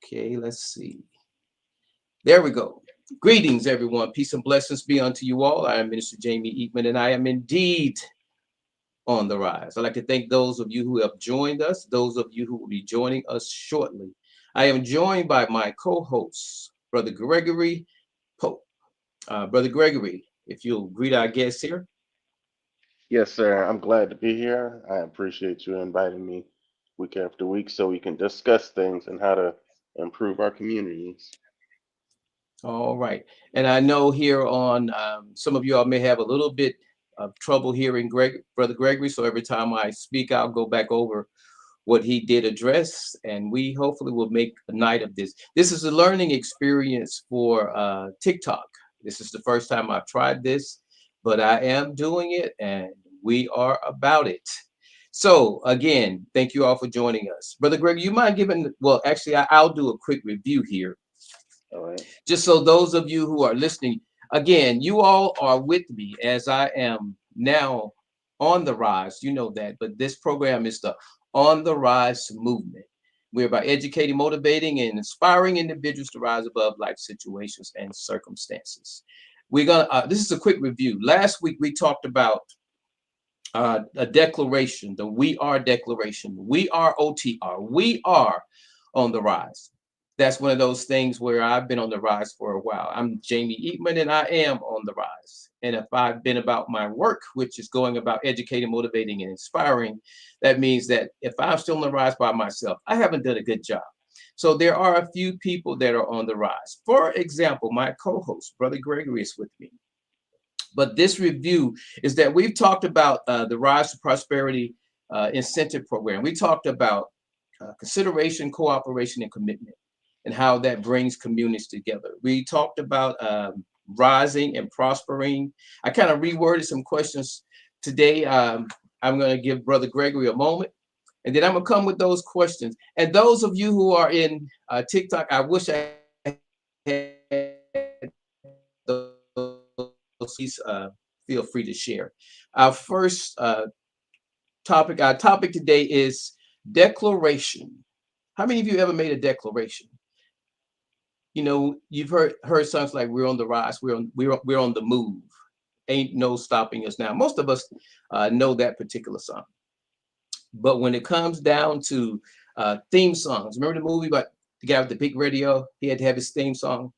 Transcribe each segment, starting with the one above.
Okay, let's see. There we go. Greetings, everyone. Peace and blessings be unto you all. I am Minister Jamie Eatman, and I am indeed on the rise. I'd like to thank those of you who have joined us, those of you who will be joining us shortly. I am joined by my co-host, Brother Gregory Pope. Brother Gregory, if you'll greet our guests here. Yes, sir. I'm glad to be here. I appreciate you inviting me week after week so we can discuss things and how to improve our communities. All right. And I know here on some of you all may have a little bit of trouble hearing Brother Gregory. So every time I speak, I'll go back over what he did address, and we hopefully will make a night of this. This is a learning experience for TikTok. This is the first time I've tried this, but I am doing it, and we are about it. So again, thank you all for joining us. Brother Greg, you mind giving, well, actually, I'll do a quick review here All right. just so those of you who are listening, again, you all are with me as I am now on the rise. You know that, but this program is the On the Rise movement. We're about educating, motivating, and inspiring individuals to rise above life situations and circumstances. We're gonna. This is a quick review. Last week we talked about a declaration, the We Are Declaration. We are OTR. We are on the rise. That's one of those things where I've been on the rise for a while. I'm Jamie Eatman, and I am on the rise. And if I've been about my work, which is going about educating, motivating, and inspiring, that means that if I'm still on the rise by myself, I haven't done a good job. So there are a few people that are on the rise. For example, my co-host, Brother Gregory, is with me. But this review is that we've talked about the Rise to Prosperity incentive program. We talked about consideration, cooperation, and commitment, and how that brings communities together. We talked about rising and prospering. I kind of reworded some questions today. I'm going to give Brother Gregory a moment, and then I'm going to come with those questions. And those of you who are in TikTok, I wish I had those. Please feel free to share. Our first topic, our topic today is declaration. How many of you ever made a declaration? You know, you've heard songs like "We're on the rise," we're on the move. Ain't no stopping us now. Most of us know that particular song. But when it comes down to theme songs, remember the movie about the guy with the big radio? He had to have his theme song.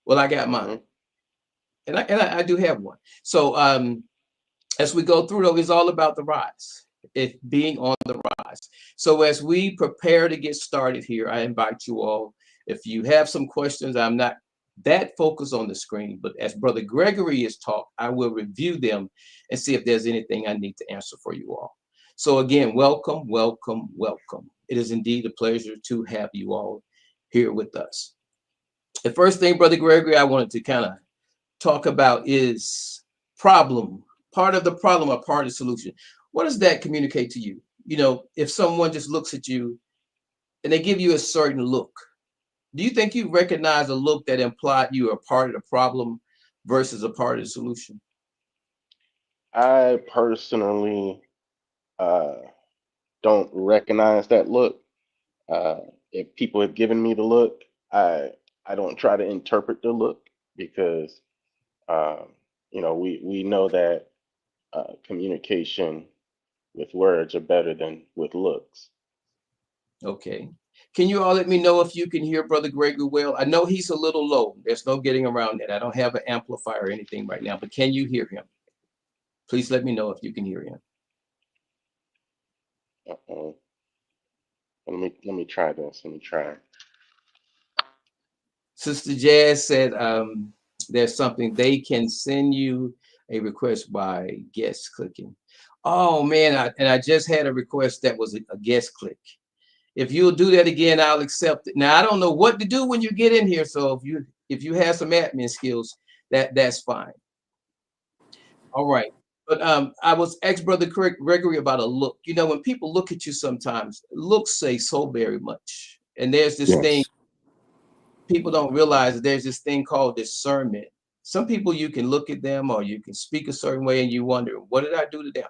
Well, I got mine, Mm-hmm. and I do have one. So as we go through, though, it's all about the rise. It being on the rise. So as we prepare to get started here, I invite you all. If you have some questions, I'm not that focused on the screen, but as Brother Gregory is taught, I will review them and see if there's anything I need to answer for you all. So again, welcome, welcome, welcome. It is indeed a pleasure to have you all here with us. The first thing, Brother Gregory, I wanted to kind of talk about is problem, part of the problem or part of the solution. What does that communicate to you? You know, if someone just looks at you and they give you a certain look, do you think you recognize a look that implied you are part of the problem versus a part of the solution? I personally uh, don't recognize that look. Uh, if people have given me the look, I don't try to interpret the look because um, we know that communication with words are better than with looks. Okay. Can you all let me know if you can hear Brother Gregory well? I know he's a little low. There's no getting around that. I don't have an amplifier or anything right now, but can you hear him? Please let me know if you can hear him. Uh-uh. Let me try this. Let me try. Sister Jazz said there's something they can send you a request by guest clicking. Oh man, I just had a request that was a guest click. If you'll do that again, I'll accept it. Now I don't know what to do when you get in here, so if you have some admin skills, that's fine. All right. But I was ex brother Gregory about a look. You know, when people look at you sometimes, looks say so very much. And there's this thing Yes. people don't realize that there's this thing called discernment. Some people you can look at them or you can speak a certain way and you wonder, what did I do to them?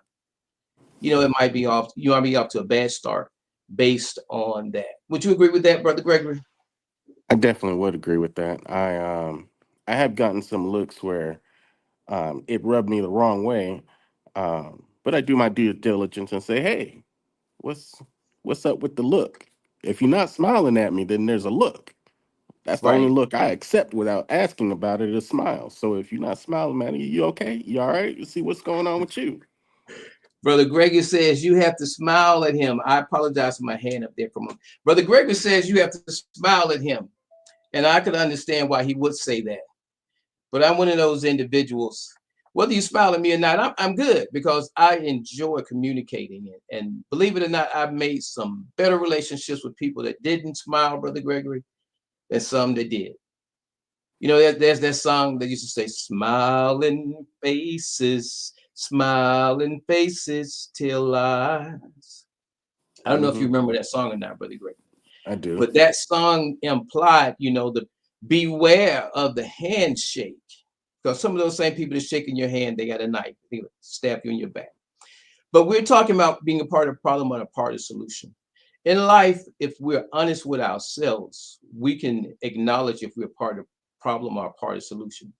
You know, it might be off, you might be off to a bad start based on that. Would you agree with that, Brother Gregory? I definitely would agree with that. I have gotten some looks where it rubbed me the wrong way, but I do my due diligence and say, hey, what's what's up with the look? If you're not smiling at me, then there's a look. That's the only Right. look I accept without asking about it is smile. So if you're not smiling at me, you okay? You all right? You see what's going on with you? Brother Gregory says you have to smile at him. I apologize for my hand up there from him. Brother Gregory says you have to smile at him. And I could understand why he would say that. But I'm one of those individuals. Whether you smile at me or not, I'm good because I enjoy communicating. And believe it or not, I've made some better relationships with people that didn't smile, Brother Gregory, than some that did. You know, there's that song that used to say, smiling faces till eyes. I don't know if you Hmm. remember that song or not, Brother Gregory. I do. But that song implied, the beware of the handshake. Because some of those same people that shaking your hand, they got a knife, they stab you in your back. But we're talking about being a part of the problem or a part of the solution. In life, if we're honest with ourselves, we can acknowledge if we're part of the problem or part of the solution.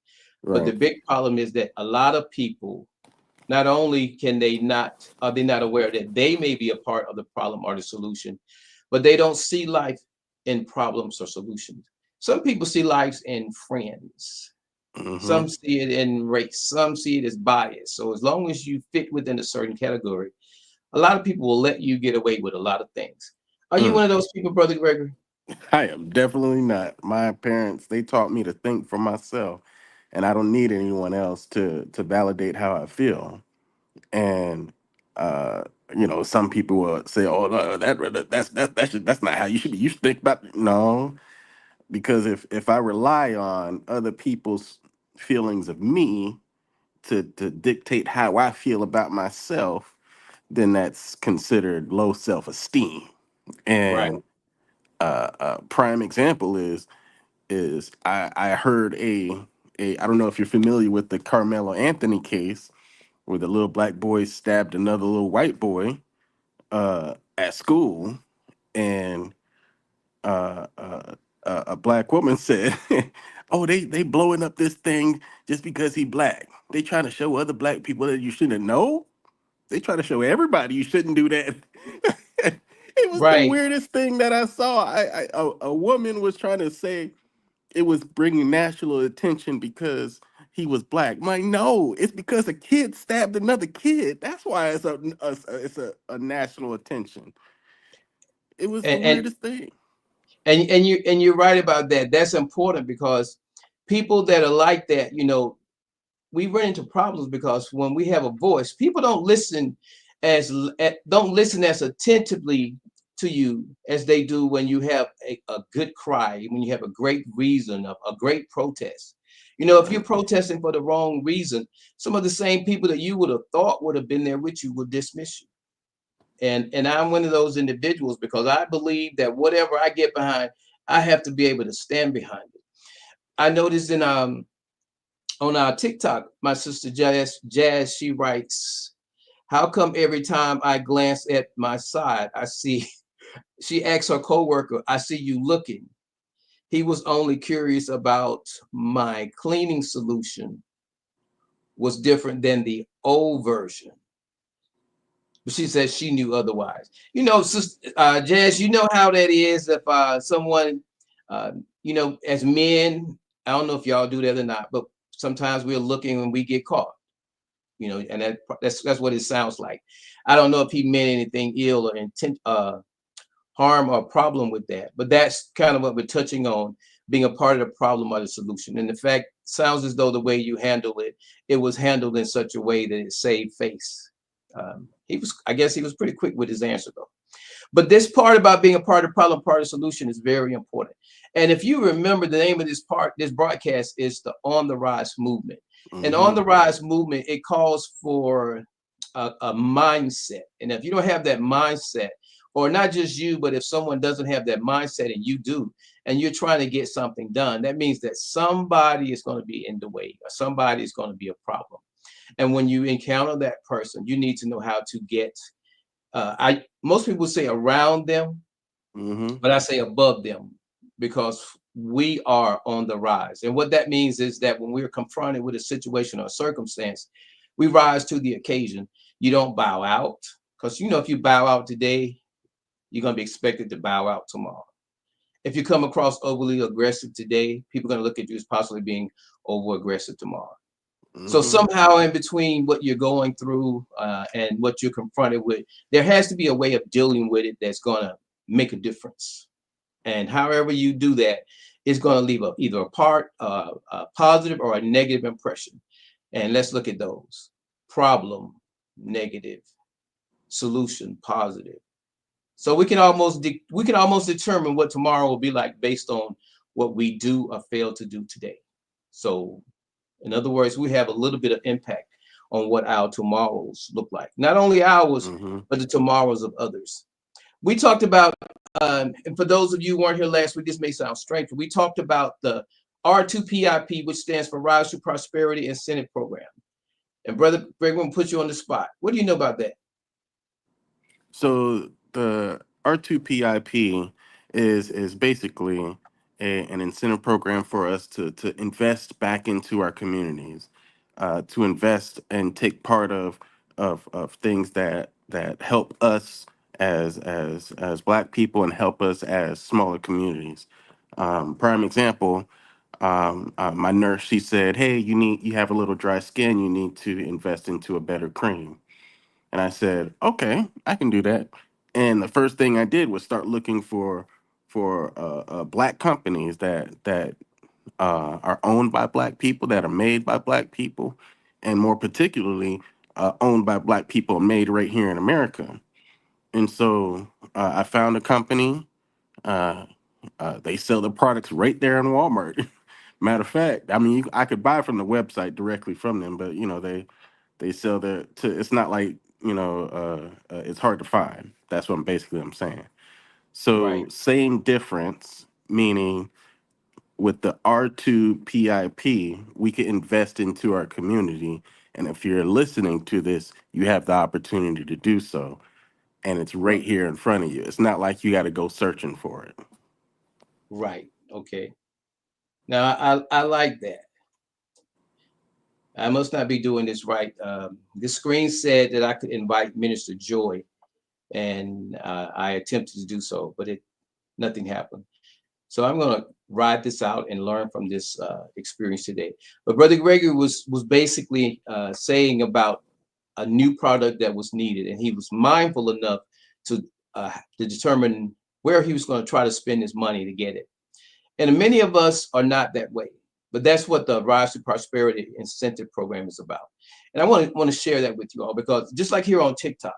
But the Right. big problem is that a lot of people, not only can they not, are they not aware that they may be a part of the problem or the solution, but they don't see life in problems or solutions. Some people see life in friends. Hmm. Some see it in race. Some see it as bias. So as long as you fit within a certain category, a lot of people will let you get away with a lot of things. Are you Mm. one of those people, Brother Gregory? I am definitely not. My parents, they taught me to think for myself, and I don't need anyone else to validate how I feel. And uh, some people will say, "Oh, no, that's not how you should be. You should think about no." Because if I rely on other people's feelings of me to dictate how I feel about myself, then that's considered low self esteem. Right. And a prime example is I heard a I don't know if you're familiar with the Carmelo Anthony case where the little black boy stabbed another little white boy at school, and uh, uh, a black woman said, "Oh, they blowing up this thing just because he black. They trying to show other black people that you shouldn't know. They try to show everybody you shouldn't do that." It was the Right. weirdest thing that I saw. A woman was trying to say it was bringing national attention because he was black. I'm like, no, it's because a kid stabbed another kid. That's why it's a national attention. It was the And and weirdest thing. and you're right about that. That's important because people that are like that, we run into problems because when we have a voice, people don't listen as attentively to you as they do when you have a good cry, when you have a great reason, a great protest. If you're Right. protesting for the wrong reason, some of the same people that you would have thought would have been there with you will dismiss you. And I'm one of those individuals because I believe that whatever I get behind, I have to be able to stand behind it. I noticed on our TikTok, my sister Jazz, she writes, "How come every time I glance at my side, I see?" She asks her coworker, "I see you looking." He was only curious about my cleaning solution was different than the old version, but she said she knew otherwise. Sister Jazz, you know how that is if someone, uh, as men, I don't know if y'all do that or not, but sometimes we're looking and we get caught. And that's what it sounds like. I don't know if he meant anything ill or intent harm or problem with that, but that's kind of what we're touching on, being a part of the problem or the solution. And the fact sounds as though the way you handle it, it was handled in such a way that it saved face. I guess he was pretty quick with his answer though. But this part about being a part of the problem, part of the solution is very important. And if you remember, the name of this broadcast is the On the Rise movement. And On Hmm. the Rise movement, it calls for a mindset. And if you don't have that mindset, or not just you, but if someone doesn't have that mindset and you do, and you're trying to get something done, that means that somebody is going to be in the way, or somebody is going to be a problem. And when you encounter that person, you need to know how to get I most people say around them, Hmm. but I say above them because we are on the rise. And what that means is that when we're confronted with a situation or a circumstance, we rise to the occasion. You don't bow out, because you know if you bow out today, you're going to be expected to bow out tomorrow. If you come across overly aggressive today, people are going to look at you as possibly being over aggressive tomorrow. So somehow in between what you're going through and what you're confronted with, there has to be a way of dealing with it that's going to make a difference. And however you do that, it's going to leave either a positive or a negative impression. And let's look at those. Problem, negative. Solution, positive. So we can almost determine what tomorrow will be like based on what we do or fail to do today. So in other words, we have a little bit of impact on what our tomorrows look like. Not only ours, but the tomorrows of others. We talked about, and for those of you who weren't here last week, this may sound strange, but we talked about the R2PIP, which stands for Rise to Prosperity Incentive Program. And Brother Greg, I'm going to put you on the spot. What do you know about that? So the R2PIP is basically an incentive program for us to invest back into our communities, to invest and take part of things that help us as Black people and help us as smaller communities. Prime example, my nurse, she said, "Hey, you have a little dry skin. You need to invest into a better cream." And I said, "Okay, I can do that." And the first thing I did was start looking for Black companies that are owned by Black people, that are made by Black people, and more particularly owned by Black people, and made right here in America. And so I found a company. Uh, they sell the products right there in Walmart. Matter of fact, I mean, I could buy from the website directly from them, but you know, they sell their. It's not like it's hard to find. That's what I'm saying. So Right. same difference, meaning with the R2PIP, we can invest into our community. And if you're listening to this, you have the opportunity to do so. And it's right here in front of you. It's not like you got to go searching for it. Right. Okay. Now I like that. I must not be doing this right. This screen said that I could invite Minister Joy, and I attempted to do so, but nothing happened. So I'm going to ride this out and learn from this experience today. But Brother Gregory was basically saying about a new product that was needed, and he was mindful enough to determine where he was going to try to spend his money to get it. And many of us are not that way, but that's what the Rise to Prosperity Incentive Program is about. And I want to share that with you all, because just like here on TikTok,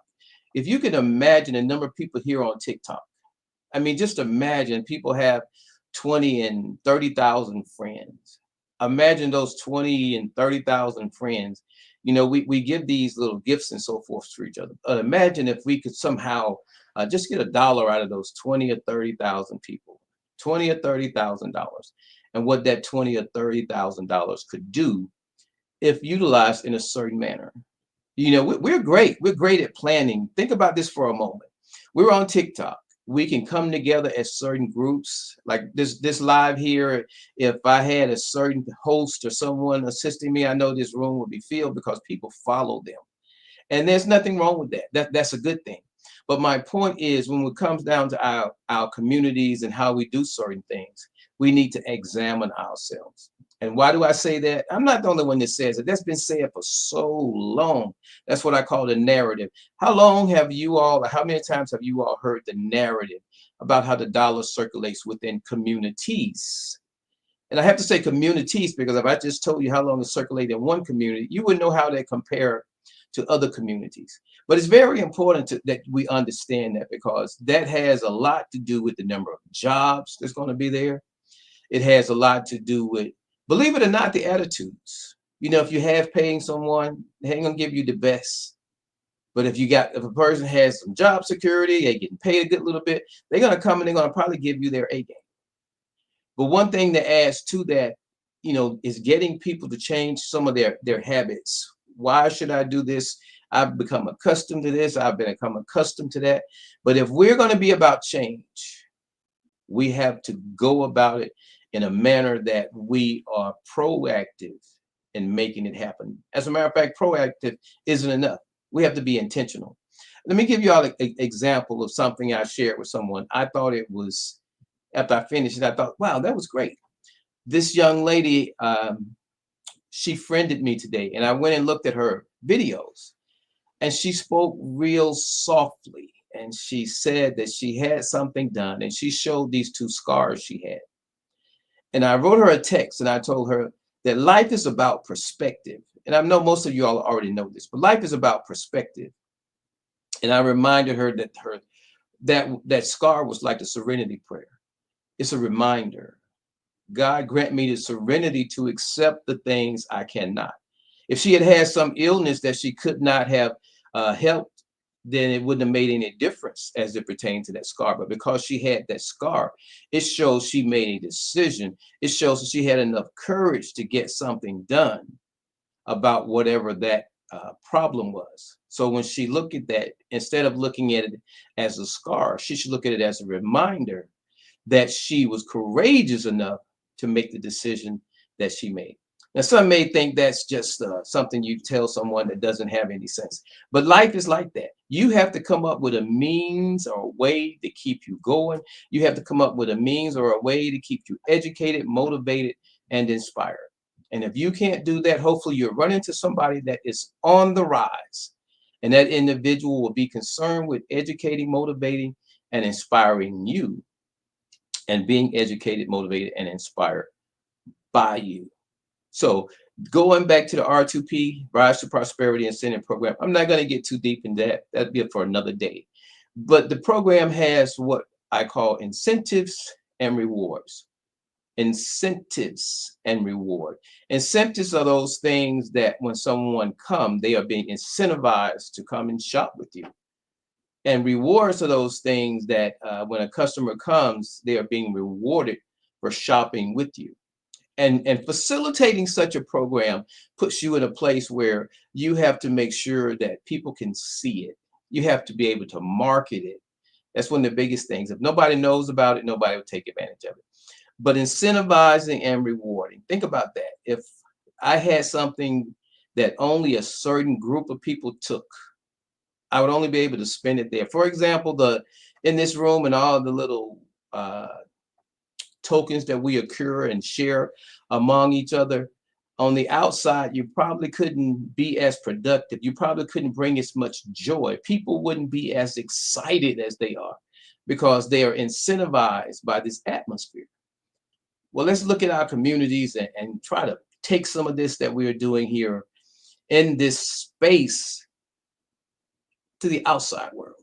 if you can imagine the number of people here on TikTok, I mean, just imagine people have 20 and 30,000 friends. Imagine those 20 and 30,000 friends. You know, we give these little gifts and so forth to each other. Imagine if we could somehow just get $1 out of those 20 or 30,000 people, $20 or $30,000, and what that $20 or $30,000 could do if utilized in a certain manner. You know, we're great. We're great at planning. Think about this for a moment. We're on TikTok. We can come together as certain groups, like this live here. If I had a certain host or someone assisting me, I know this room would be filled because people follow them. And there's nothing wrong with that. That's a good thing. But my point is, when it comes down to our communities and how we do certain things, we need to examine ourselves. And why do I say that? I'm not the only one that says it. That's been said for so long. That's what I call the narrative. How long have you all, or how many times have you all heard the narrative about how the dollar circulates within communities? And I have to say communities, because if I just told you how long it circulated in one community, you wouldn't know how they compare to other communities. But it's very important that we understand that, because that has a lot to do with the number of jobs that's going to be there. It has a lot to do with, believe it or not, the attitudes. You know, if you have paying someone, they ain't gonna give you the best. But if a person has some job security, they getting paid a good little bit, they're gonna come and they're gonna probably give you their A game. But one thing that adds to that, you know, is getting people to change some of their habits. Why should I do this? I've become accustomed to this. I've become accustomed to that. But if we're going to be about change, we have to go about it in a manner that we are proactive in making it happen. As a matter of fact, proactive isn't enough. We have to be intentional. Let me give you all an example of something I shared with someone. I thought it was, after I finished it, I thought, wow, that was great. This young lady, she friended me today, and I went and looked at her videos, and she spoke real softly. And she said that she had something done, and she showed these 2 scars she had. And I wrote her a text, and I told her that life is about perspective. And I know most of you all already know this, but life is about perspective. And I reminded her that that scar was like the serenity prayer. It's a reminder. God grant me the serenity to accept the things I cannot. If she had had some illness that she could not have helped, then it wouldn't have made any difference as it pertained to that scar. But because she had that scar, it shows she made a decision. It shows that she had enough courage to get something done about whatever that problem was. So when she looked at that, instead of looking at it as a scar, she should look at it as a reminder that she was courageous enough to make the decision that she made. Now, some may think that's just something you tell someone that doesn't have any sense, but life is like that. You have to come up with a means or a way to keep you going. You have to come up with a means or a way to keep you educated, motivated, and inspired. And if you can't do that, hopefully you'll run into somebody that is on the rise, and that individual will be concerned with educating, motivating, and inspiring you, and being educated, motivated, and inspired by you. So going back to the R2P, Rise to Prosperity Incentive Program, I'm not going to get too deep in that. That'd be for another day. But the program has what I call incentives and rewards. Incentives and reward. Incentives are those things that when someone comes, they are being incentivized to come and shop with you. And rewards are those things that when a customer comes, they are being rewarded for shopping with you. And facilitating such a program puts you in a place where you have to make sure that people can see it. You have to be able to market it. That's one of the biggest things. If nobody knows about it, nobody will take advantage of it. But incentivizing and rewarding, think about that. If I had something that only a certain group of people took, I would only be able to spend it there. For example, in this room and all the little tokens that we accrue and share among each other, on the outside, you probably couldn't be as productive. You probably couldn't bring as much joy. People wouldn't be as excited as they are because they are incentivized by this atmosphere. Well, let's look at our communities and try to take some of this that we are doing here in this space to the outside world.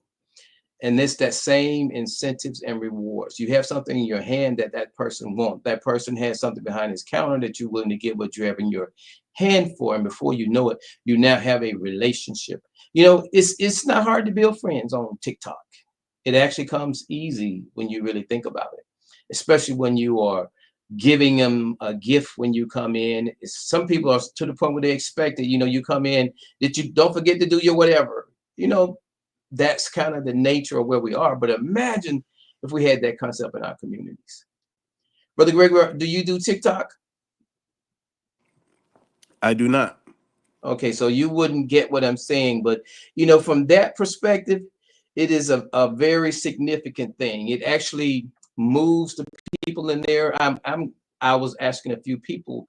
And it's that same incentives and rewards. You have something in your hand that person wants. That person has something behind his counter that you're willing to give what you have in your hand for. And before you know it, you now have a relationship. You know, it's not hard to build friends on TikTok. It actually comes easy when you really think about it, especially when you are giving them a gift when you come in. Some people are to the point where they expect that, you come in, that you don't forget to do your whatever. That's kind of the nature of where we are. But imagine if we had that concept in our communities. Brother Gregory, do you do TikTok? I do not. Okay, so you wouldn't get what I'm saying. But, from that perspective, it is a very significant thing. It actually moves the people in there. I was asking a few people,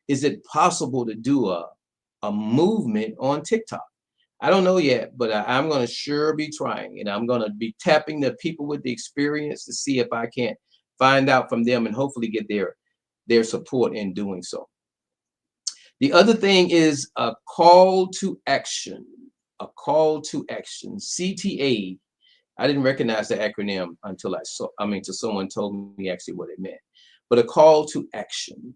is it possible to do a movement on TikTok? I don't know yet, but I'm going to sure be trying, and I'm going to be tapping the people with the experience to see if I can't find out from them and hopefully get their support in doing so. The other thing is a call to action. A call to action. CTA. I didn't recognize the acronym until someone told me actually what it meant. But a call to action.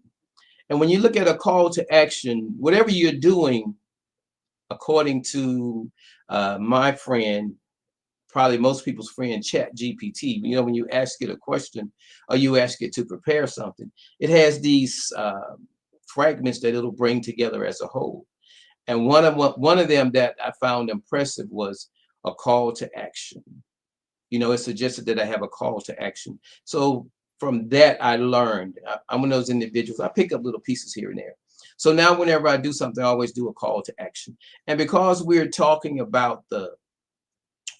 And when you look at a call to action, whatever you're doing, according to my friend, probably most people's friend, ChatGPT, when you ask it a question or you ask it to prepare something, it has these fragments that it'll bring together as a whole. And one of them that I found impressive was a call to action. It suggested that I have a call to action. So from that, I learned I'm one of those individuals. I pick up little pieces here and there. So now whenever I do something, I always do a call to action. And because we're talking about the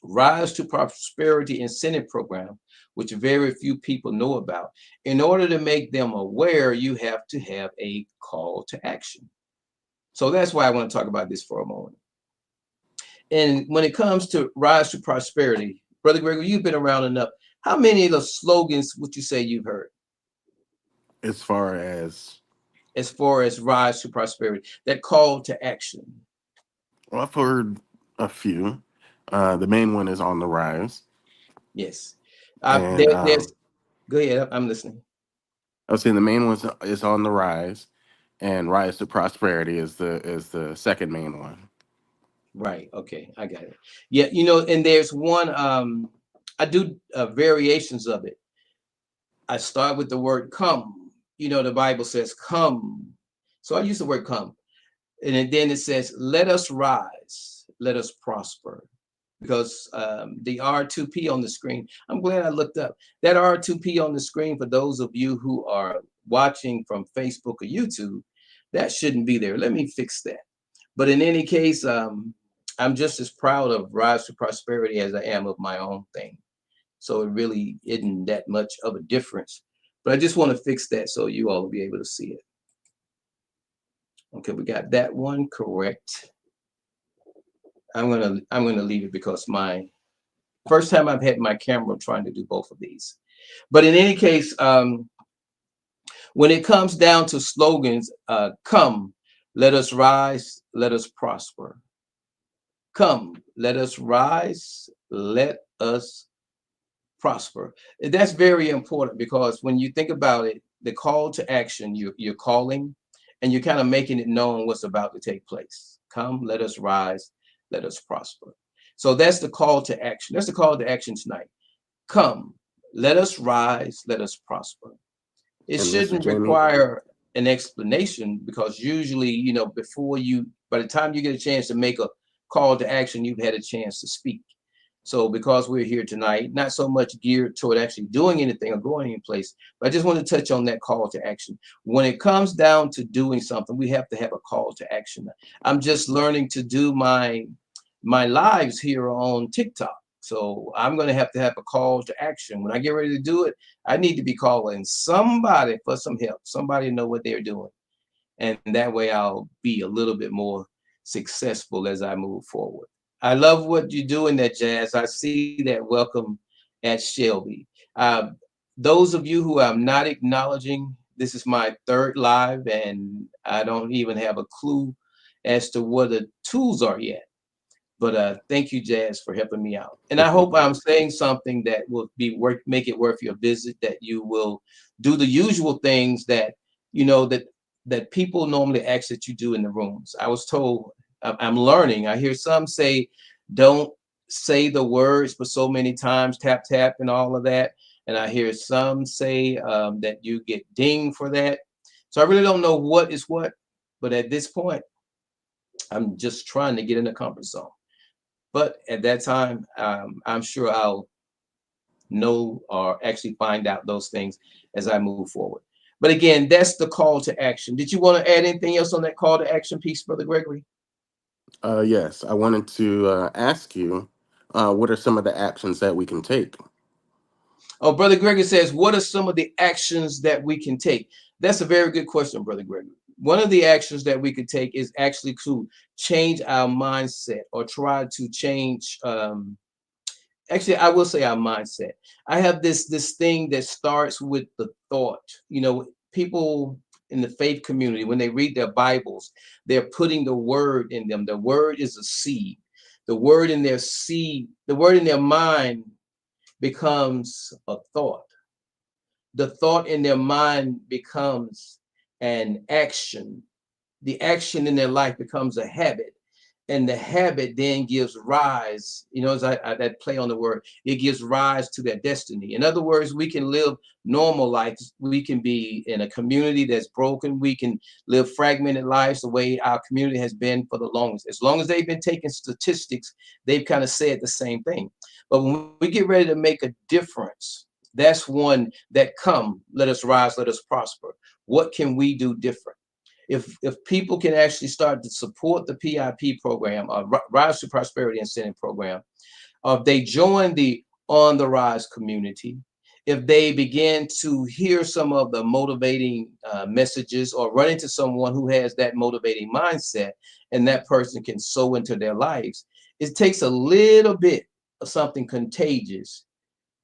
Rise to Prosperity Incentive Program, which very few people know about, in order to make them aware, you have to have a call to action. So that's why I want to talk about this for a moment. And when it comes to Rise to Prosperity, Brother Gregory, you've been around enough. How many of the slogans would you say you've heard As far as Rise to Prosperity, that call to action? well, I've heard a few. The main one is on the rise, Yes. and There's, go ahead, I'm listening. I was saying the main one is on the rise, and rise to prosperity is the second main one. Right. Okay. I got it. Yeah. You know, and there's one, I do variations of it. I start with the word come. You know, the Bible says come. So I use the word come. And then it says, let us rise, let us prosper. Because the R2P on the screen, I'm glad I looked up. That R2P on the screen, for those of you who are watching from Facebook or YouTube, that shouldn't be there. Let me fix that. But in any case, I'm just as proud of Rise to Prosperity as I am of my own thing. So it really isn't that much of a difference. But I just want to fix that so you all will be able to see it. Okay, we got that one correct. I'm gonna leave it because my first time I've had my camera trying to do both of these. But in any case, when it comes down to slogans, come, let us rise, let us prosper. Come, let us rise, let us prosper. That's very important because when you think about it, the call to action, you're calling and you're kind of making it known what's about to take place. Come, let us rise, let us prosper. So that's the call to action. That's the call to action tonight. Come, let us rise, let us prosper. It And Mr. shouldn't Jamie, require an explanation because usually, you know, by the time you get a chance to make a call to action, you've had a chance to speak. So because we're here tonight, not so much geared toward actually doing anything or going any place, but I just want to touch on that call to action. When it comes down to doing something, we have to have a call to action. I'm just learning to do my lives here on TikTok. So I'm going to have a call to action. When I get ready to do it, I need to be calling somebody for some help, somebody know what they're doing. And that way I'll be a little bit more successful as I move forward. I love what you're doing there, Jazz. I see that. Welcome at Shelby. Those of you who I'm not acknowledging, this is my third live and I don't even have a clue as to what the tools are yet. But thank you, Jazz, for helping me out. And I hope I'm saying something that will make it worth your visit, that you will do the usual things that, you know, that people normally ask that you do in the rooms. I was told, I'm learning. I hear some say, don't say the words for so many times, tap, tap, and all of that. And I hear some say that you get dinged for that. So I really don't know what is what. But at this point, I'm just trying to get in the comfort zone. But at that time, I'm sure I'll know or actually find out those things as I move forward. But again, that's the call to action. Did you want to add anything else on that call to action piece, Brother Gregory? Yes, I wanted to ask you, what are some of the actions that we can take? Oh, Brother Gregory says, what are some of the actions that we can take? That's a very good question, Brother Gregory. One of the actions that we could take is actually to change our mindset or try to change, actually, I will say our mindset. I have this thing that starts with the thought. You know, people in the faith community, when they read their Bibles, they're putting the word in them. The word is a seed. The word in their seed, the word in their mind becomes a thought. The thought in their mind becomes an action. The action in their life becomes a habit. And the habit then gives rise, you know, as that play on the word, it gives rise to their destiny. In other words, we can live normal lives. We can be in a community that's broken. We can live fragmented lives the way our community has been for the longest. As long as they've been taking statistics, they've kind of said the same thing. But when we get ready to make a difference, That's one that come, let us rise, let us prosper. What can we do different? If people can actually start to support the PIP program, Rise to Prosperity Incentive Program, if they join the On the Rise community, if they begin to hear some of the motivating messages or run into someone who has that motivating mindset and that person can sow into their lives, it takes a little bit of something contagious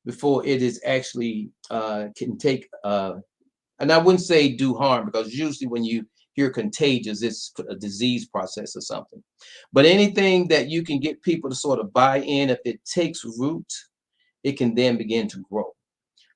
before it is actually can take and I wouldn't say do harm, because usually when you hear contagious, it's a disease process or something. But anything that you can get people to sort of buy in, if it takes root, it can then begin to grow.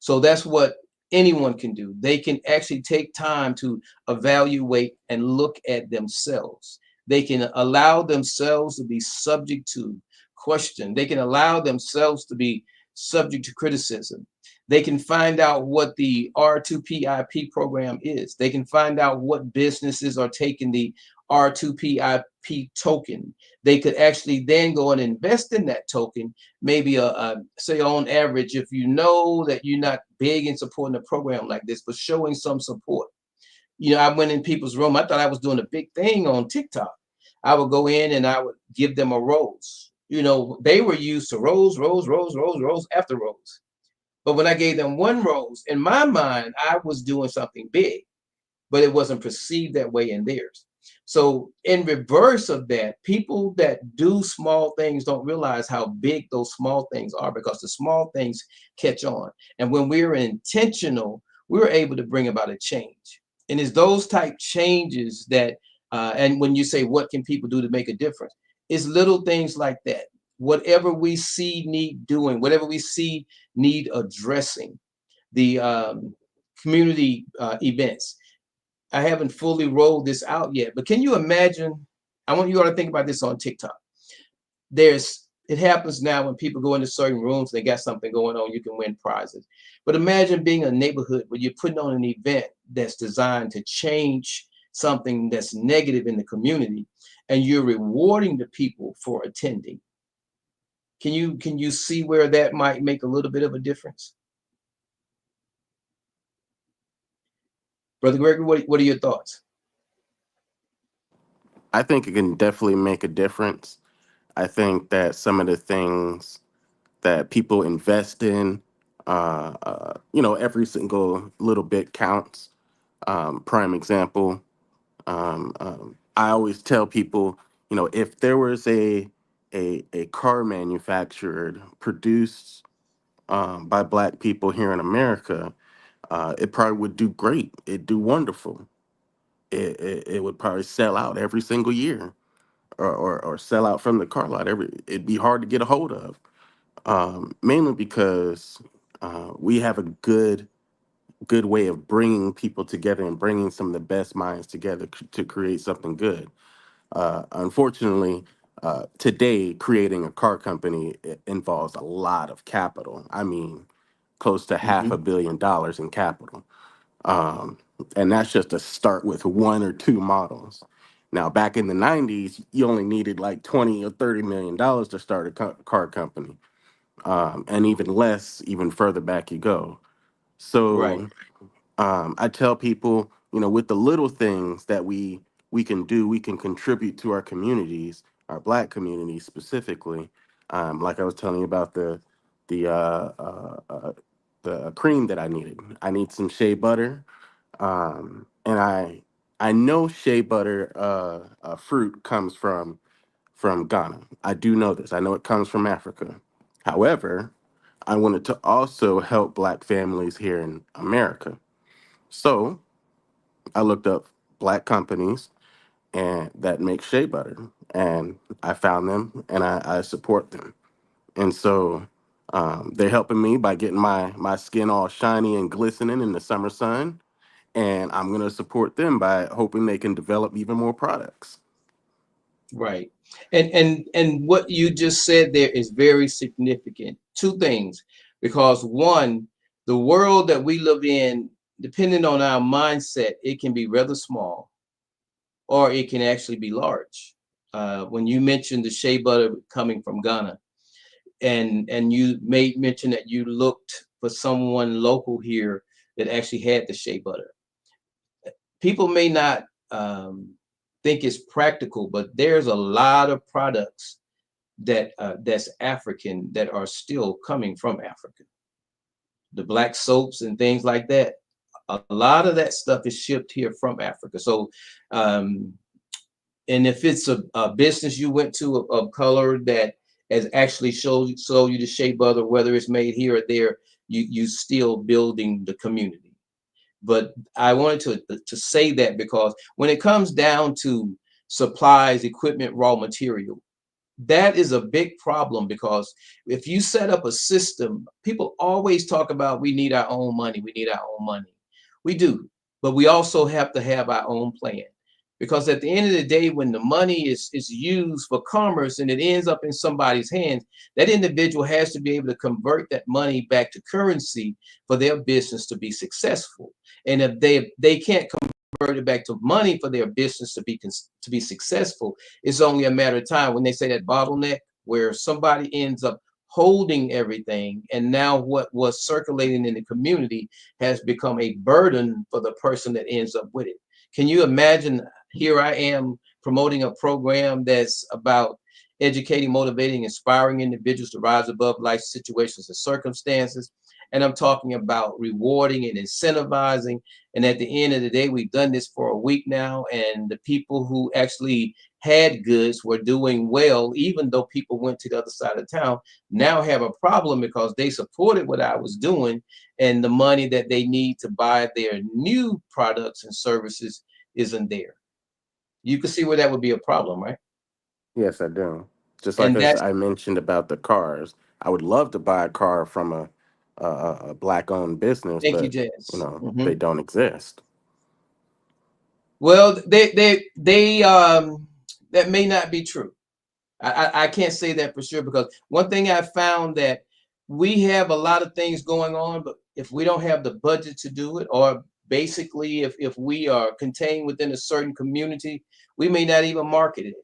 So that's what anyone can do. They can actually take time to evaluate and look at themselves. They can allow themselves to be subject to question. They can allow themselves to be subject to criticism. They can find out what the R2PIP program is. They can find out what businesses are taking the R2PIP token. They could actually then go and invest in that token. Maybe say on average, if you know that you're not big in supporting a program like this, but showing some support. You know, I went in people's room. I thought I was doing a big thing on TikTok. I would go in and I would give them a rose. You know, they were used to rose, rose, rose, rose, rose after rose. But when I gave them one rose, in my mind, I was doing something big, but it wasn't perceived that way in theirs. So in reverse of that, people that do small things don't realize how big those small things are, because the small things catch on. And when we're intentional, we're able to bring about a change. And it's those type changes that, and when you say, what can people do to make a difference? It's little things like that. Whatever we see need doing, whatever we see need addressing, the community events. I haven't fully rolled this out yet, but can you imagine? I want you all to think about this on TikTok. It happens now when people go into certain rooms, they got something going on, you can win prizes. But imagine being a neighborhood where you're putting on an event that's designed to change something that's negative in the community, and you're rewarding the people for attending. Can you see where that might make a little bit of a difference? Brother Gregory, what are your thoughts? I think it can definitely make a difference. I think that some of the things that people invest in, every single little bit counts. Prime example, I always tell people, if there was a car manufactured, produced by Black people here in America, it probably would do great. It'd do wonderful. It would probably sell out every single year, or sell out from the car lot. It'd be hard to get a hold of, mainly because we have a good way of bringing people together and bringing some of the best minds together to create something good. Unfortunately, today creating a car company involves a lot of capital. I mean, close to half Mm-hmm. $1 billion in capital. Um, and that's just to start with one or two models. Now, back in the 90s, you only needed like 20 or $30 million to start a car company. And even less, even further back you go. Right. So I tell people, with the little things that we can do, we can contribute to our communities, our Black communities specifically. Like I was telling you about the uh, uh, uh, the cream that I needed. I need some shea butter, and I know shea butter fruit comes from Ghana. I do know this. I know it comes from Africa. However, I wanted to also help Black families here in America. So I looked up Black companies and that make shea butter, and I found them, and I support them. And so they're helping me by getting my skin all shiny and glistening in the summer sun, and I'm gonna support them by hoping they can develop even more products. Right. And what you just said there is very significant. Two things, because one, the world that we live in, depending on our mindset, it can be rather small or it can actually be large. When you mentioned the shea butter coming from Ghana, and you made mention that you looked for someone local here that actually had the shea butter. People may not think it's practical, but there's a lot of products that that's African that are still coming from Africa. The black soaps and things like that. A lot of that stuff is shipped here from Africa. So, and if it's a business you went to of color that has actually sold you the shea butter, whether it's made here or there, you still building the community. But I wanted to say that because when it comes down to supplies, equipment, raw material, that is a big problem, because if you set up a system, people always talk about we need our own money, we need our own money. We do, but we also have to have our own plan, because at the end of the day, when the money is used for commerce and it ends up in somebody's hands, that individual has to be able to convert that money back to currency for their business to be successful. And if they can't convert it back to money for their business to be successful, it's only a matter of time when they say that bottleneck, where somebody ends up holding everything, and now what was circulating in the community has become a burden for the person that ends up with it. Can you imagine? Here I am promoting a program that's about educating, motivating, inspiring individuals to rise above life situations and circumstances. And I'm talking about rewarding and incentivizing. And at the end of the day, we've done this for a week now, and the people who actually had goods were doing well, even though people went to the other side of town, now have a problem because they supported what I was doing, and the money that they need to buy their new products and services isn't there. You can see where that would be a problem, right? Yes, I do. Just like And as that's, I mentioned about the cars, I would love to buy a car from a black-owned business, thank you, but Jazz. they don't exist. Well, they that may not be true. I can't say that for sure, because one thing I found that we have a lot of things going on, but if we don't have the budget to do it, or basically if we are contained within a certain community, we may not even market it.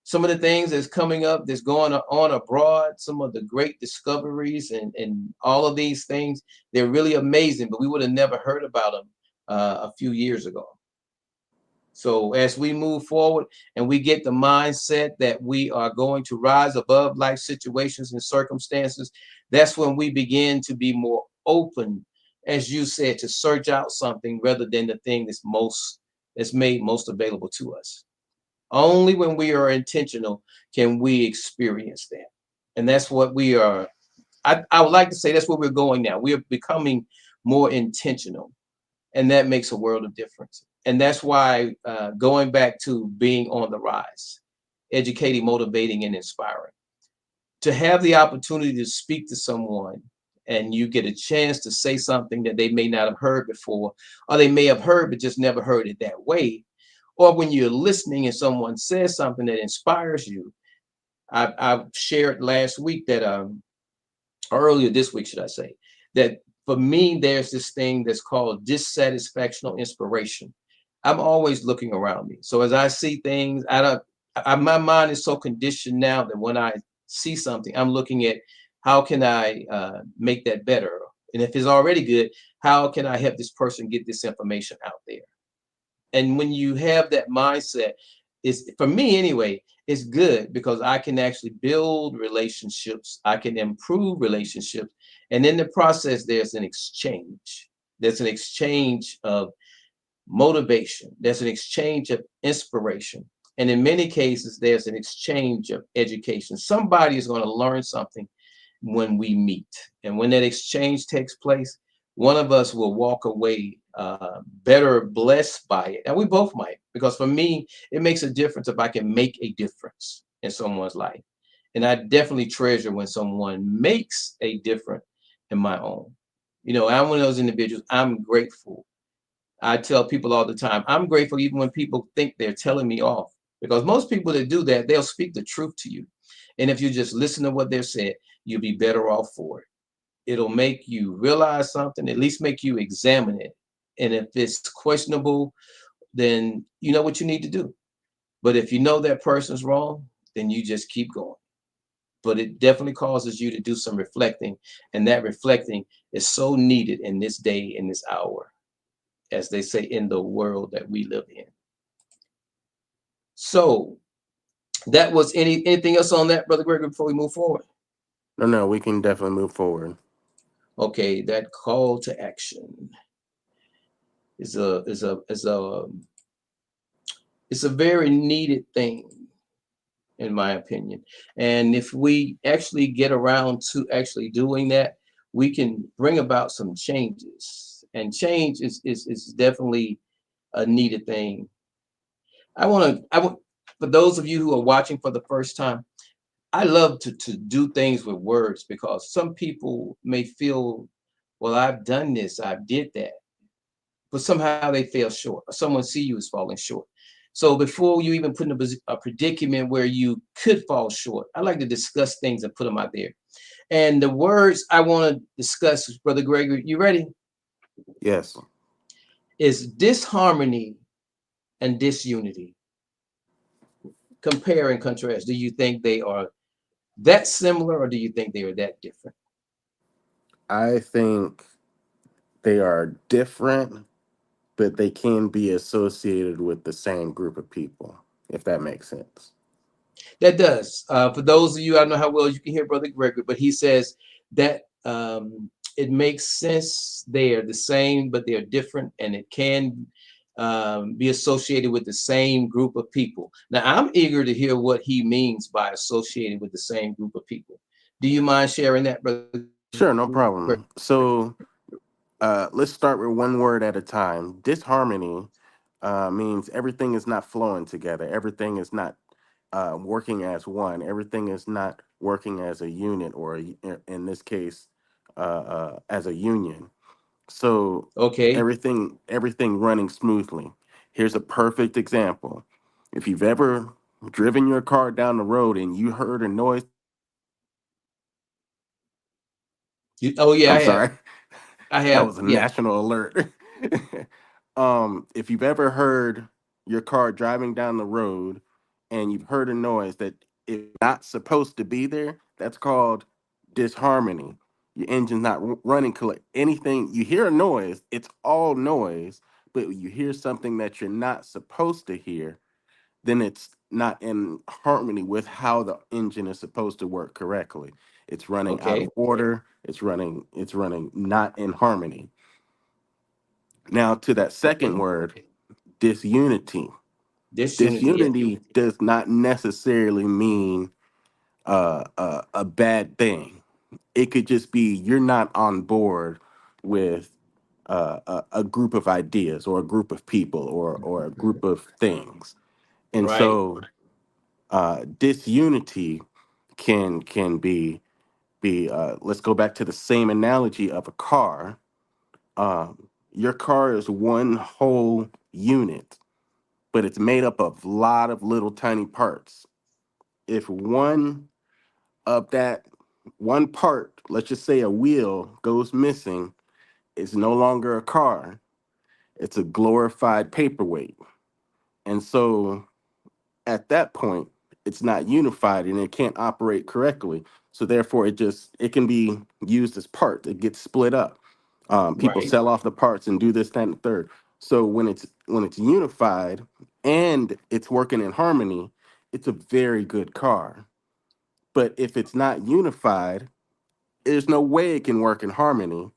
Some of the things that's coming up, that's going on abroad, some of the great discoveries and all of these things, they're really amazing, but we would have never heard about them a few years ago. So as we move forward and we get the mindset that we are going to rise above life situations and circumstances, that's when we begin to be more open, as you said, to search out something rather than the thing that's made most available to us. Only when we are intentional can we experience that. And that's what we are. I would like to say that's where we're going now. We are becoming more intentional, and that makes a world of difference. And that's why going back to being on the rise, educating, motivating, and inspiring, to have the opportunity to speak to someone and you get a chance to say something that they may not have heard before, or they may have heard but just never heard it that way. Or when you're listening and someone says something that inspires you. I've shared last week that earlier this week, should I say, that for me, there's this thing that's called dissatisfactional inspiration. I'm always looking around me. So as I see things, my mind is so conditioned now that when I see something, I'm looking at how can I make that better? And if it's already good, how can I help this person get this information out there? And when you have that mindset, it's, for me anyway, it's good, because I can actually build relationships, I can improve relationships, and in the process there's an exchange. There's an exchange of motivation, there's an exchange of inspiration, and in many cases there's an exchange of education. Somebody is going to learn something when we meet, and when that exchange takes place, one of us will walk away better blessed by it, and we both might, because for me it makes a difference if I can make a difference in someone's life. And I definitely treasure when someone makes a difference in my own. I'm one of those individuals. I'm grateful. I tell people all the time, I'm grateful even when people think they're telling me off, because most people that do that, they'll speak the truth to you. And if you just listen to what they're saying, you'll be better off for it. It'll make you realize something, at least make you examine it. And if it's questionable, then you know what you need to do. But if you know that person's wrong, then you just keep going. but it definitely causes you to do some reflecting, and that reflecting is so needed in this day, in this hour, as they say, in the world that we live in. So that was anything else on that, Brother Gregory, before we move forward? No, we can definitely move forward. Okay, that call to action is a very needed thing, in my opinion. And if we actually get around to actually doing that, we can bring about some changes. And change is definitely a needed thing. I want for those of you who are watching for the first time, I love to do things with words, because some people may feel, well, I've done this, I did that, but somehow they fell short, or someone see you as falling short. So before you even put in a predicament where you could fall short, I like to discuss things and put them out there. And the words I want to discuss, Brother Gregory, you ready? Yes. Is disharmony and disunity. Compare and contrast. Do you think they are that similar, or do you think they are that different? I think they are different, but they can be associated with the same group of people, if that makes sense. That does. For those of you, I don't know how well you can hear Brother Gregory, but he says that it makes sense. They are the same, but they are different, and it can be associated with the same group of people. Now, I'm eager to hear what he means by associated with the same group of people. Do you mind sharing that, Brother? Sure, no problem. So let's start with one word at a time. Disharmony means everything is not flowing together. Everything is not working as one. Everything is not working as a unit, or in this case, as a union. So Okay. everything running smoothly. Here's a perfect example. If you've ever driven your car down the road and you heard a noise, Oh yeah, I'm I have. sorry. I That have. was a Yeah. national alert. If you've ever heard your car driving down the road and you've heard a noise that is not supposed to be there, that's called disharmony. Your engine's not running correct. Anything you hear a noise, it's all noise, but you hear something that you're not supposed to hear, then it's not in harmony with how the engine is supposed to work correctly. It's running out Okay. of order. It's running not in harmony. Now to that second Okay. word, disunity. Disunity. Yeah. Disunity does not necessarily mean a bad thing. It could just be you're not on board with a group of ideas, or a group of people, or a group of things. And Right. so disunity can be let's go back to the same analogy of a car. Your car is one whole unit, but it's made up of a lot of little tiny parts. If one of that one part, let's just say a wheel, goes missing, it's no longer a car. It's a glorified paperweight. And so at that point, it's not unified and it can't operate correctly. So therefore, it can be used as parts. It gets split up. People Right. sell off the parts and do this, that, and the third. So when it's unified and it's working in harmony, it's a very good car. But if it's not unified, there's no way it can work in harmony,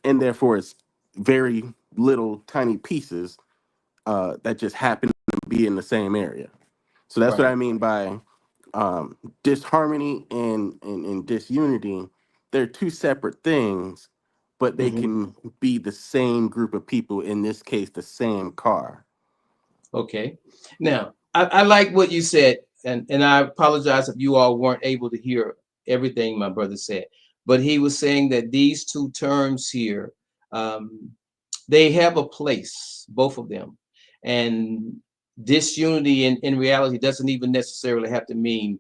and therefore it's very little tiny pieces that just happen to be in the same area. So that's what Right. I mean by disharmony and disunity. They're two separate things, but they Hmm. can be the same group of people, in this case, the same car. Okay. Now, I like what you said, and I apologize if you all weren't able to hear everything my brother said, but he was saying that these two terms here, um, they have a place, both of them. And disunity in reality doesn't even necessarily have to mean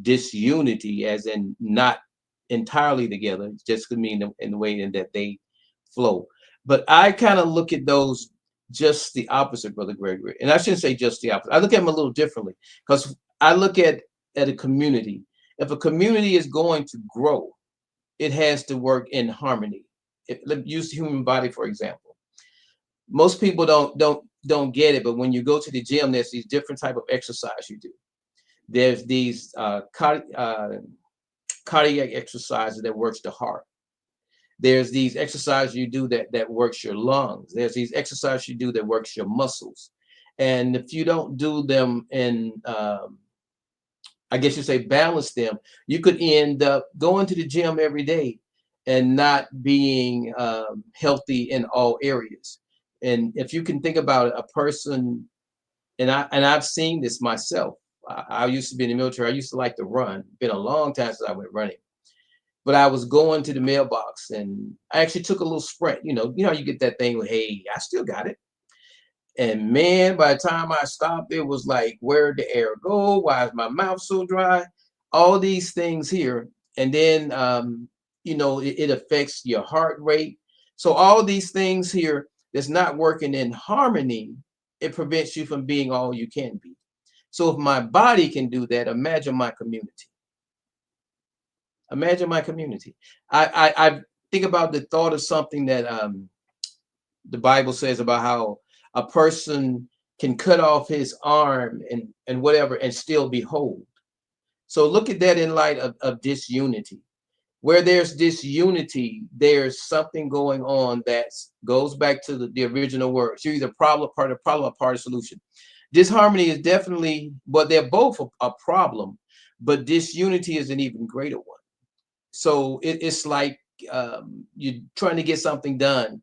disunity, as in not entirely together. It just could mean in the way in that they flow. But I kind of look at those just the opposite, Brother Gregory. And I shouldn't say just the opposite. I look at them a little differently, because I look at a community, If a community is going to grow, it has to work in harmony. Let's use the human body, for example. Most people don't get it, but when you go to the gym, there's these different type of exercise you do. There's these cardiac exercises that works the heart. There's these exercises you do that works your lungs. There's these exercises you do that works your muscles. And if you don't do them in, I guess you say balance them, you could end up going to the gym every day and not being healthy in all areas. And if you can think about it, a person, and I've seen this myself. I used to be in the military. I used to like to run. Been a long time since I went running. But I was going to the mailbox and I actually took a little sprint. You get that thing with, hey, I still got it. And man, by the time I stopped, it was like, where'd the air go? Why is my mouth so dry? All these things here. And then, it affects your heart rate. So all these things here that's not working in harmony, it prevents you from being all you can be. So if my body can do that, imagine my community. Imagine my community. I think about the thought of something that the Bible says about how a person can cut off his arm and whatever and still be whole. So look at that in light of disunity. Where there's disunity, there's something going on that goes back to the original words. You're either part of the problem or part of the solution. Disharmony is definitely, but they're both a problem, but disunity is an even greater one. So it's like you're trying to get something done,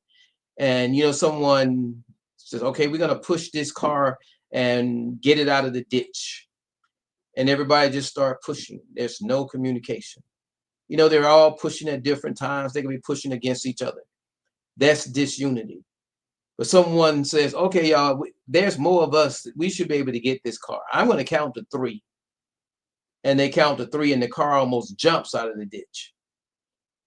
and someone says, "Okay, we're gonna push this car and get it out of the ditch," and everybody just start pushing. There's no communication. They're all pushing at different times. They can be pushing against each other. That's disunity. But someone says, "Okay, y'all, there's more of us. We should be able to get this car. I'm going to count to 3." And they count to 3 and the car almost jumps out of the ditch.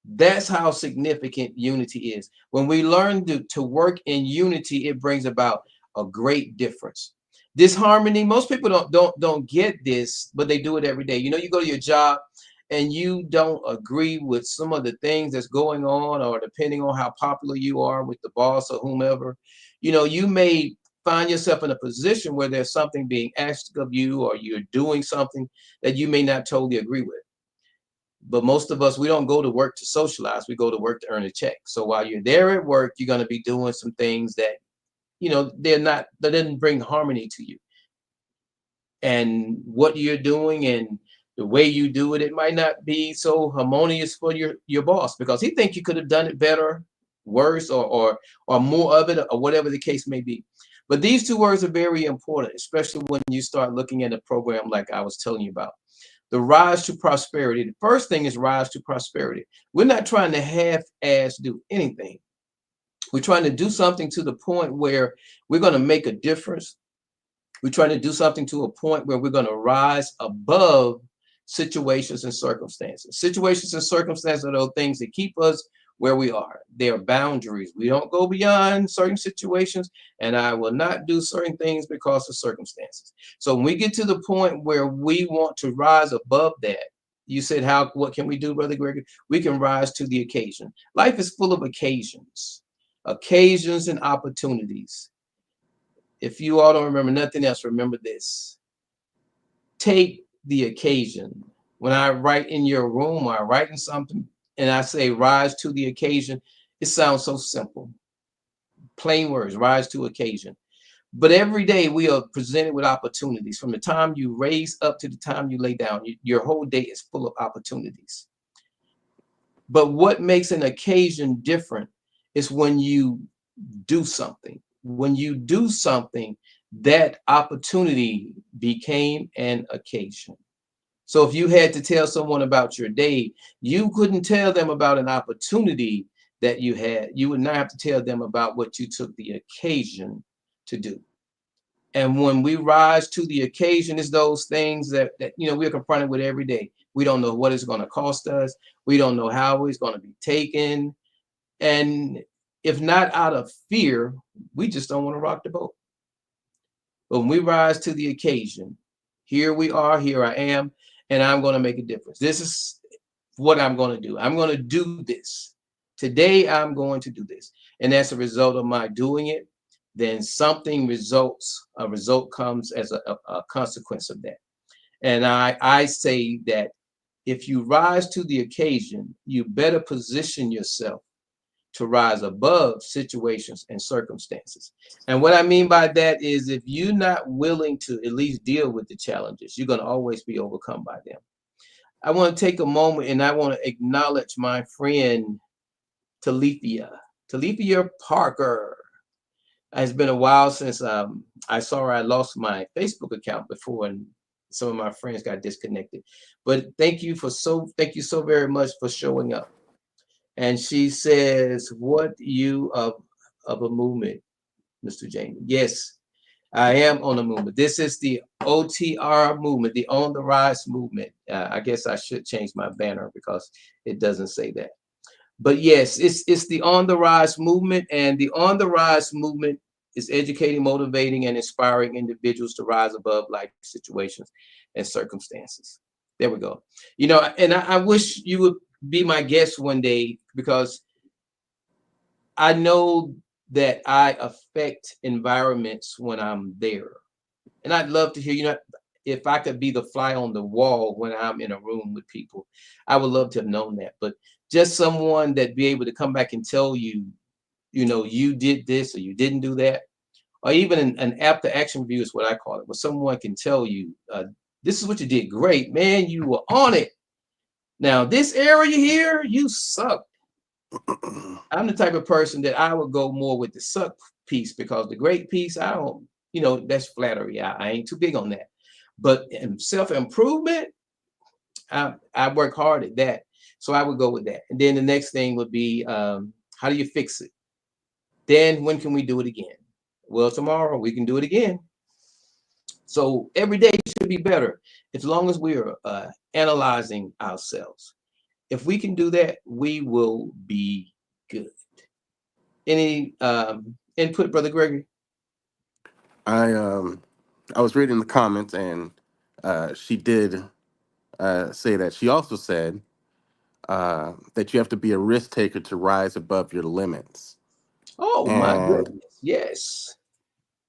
That's how significant unity is. When we learn to work in unity, it brings about a great difference. Disharmony, most people don't get this, but they do it every day. You go to your job and you don't agree with some of the things that's going on, or depending on how popular you are with the boss or whomever, you may find yourself in a position where there's something being asked of you, or you're doing something that you may not totally agree with. But most of us, we don't go to work to socialize. We go to work to earn a check. So while you're there at work, you're going to be doing some things that, they didn't bring harmony to you. And what you're doing and the way you do it, it might not be so harmonious for your boss, because he thinks you could have done it better, worse, or more of it, or whatever the case may be. But these two words are very important, especially when you start looking at a program like I was telling you about. The rise to prosperity. The first thing is rise to prosperity. We're not trying to half-ass do anything. We're trying to do something to the point where we're going to make a difference. We're trying to do something to a point where we're going to rise above situations and circumstances. Situations and circumstances are those things that keep us where we are. They are boundaries. We don't go beyond certain situations, and I will not do certain things because of circumstances. So when we get to the point where we want to rise above that, you said, what can we do, Brother Gregory? We can rise to the occasion. Life is full of occasions and opportunities. If you all don't remember nothing else, remember this. Take the occasion. When I write in your room or I write in something and I say rise to the occasion, it sounds so simple. Plain words, rise to occasion. But every day we are presented with opportunities. From the time you raise up to the time you lay down, your whole day is full of opportunities. But what makes an occasion different is when you do something. When you do something, that opportunity became an occasion. So if you had to tell someone about your day, you couldn't tell them about an opportunity that you had. You would not have to tell them about what you took the occasion to do. And when we rise to the occasion, it's those things that we're confronted with every day. We don't know what it's going to cost us. We don't know how it's going to be taken. And if not out of fear, we just don't want to rock the boat. But when we rise to the occasion, here we are, here I am. and I'm going to make a difference. This is what I'm going to do. I'm going to do this. Today, I'm going to do this. And as a result of my doing it, then something results, a result comes as a consequence of that. And I say that if you rise to the occasion, you better position yourself to rise above situations and circumstances. And what I mean by that is if you're not willing to at least deal with the challenges, you're going to always be overcome by them. I want to take a moment and I want to acknowledge my friend Talithia. Talithia Parker. It's been a while since I saw her. I lost my Facebook account before, and some of my friends got disconnected. But thank you so very much for showing up. And she says, "What you of a movement, Mr. Jamie?" Yes, I am on a movement. This is the OTR movement, the On the Rise movement. I guess I should change my banner because it doesn't say that. But yes, it's the On the Rise movement, and the On the Rise movement is educating, motivating, and inspiring individuals to rise above life situations and circumstances. There we go. You know, and I wish you would be my guest one day because I know that I affect environments when I'm there. And I'd love to hear, you know, if I could be the fly on the wall when I'm in a room with people, I would love to have known that. But just someone that be able to come back and tell you, you know, you did this or you didn't do that, or even an after action review is what I call it, where someone can tell you, this is what you did great, man, you were on it. Now, this area here, you suck. I'm the type of person that I would go more with the suck piece because the great piece, I don't, you know, that's flattery. I ain't too big on that. But in self-improvement, I work hard at that. So I would go with that. And then the next thing would be, how do you fix it? Then when can we do it again? Well, tomorrow we can do it again. So every day should be better as long as we are analyzing ourselves. If we can do that, we will be good. Any input, Brother Gregory? I was reading the comments, and she did say that. She also said that you have to be a risk taker to rise above your limits. Oh my And goodness. Yes.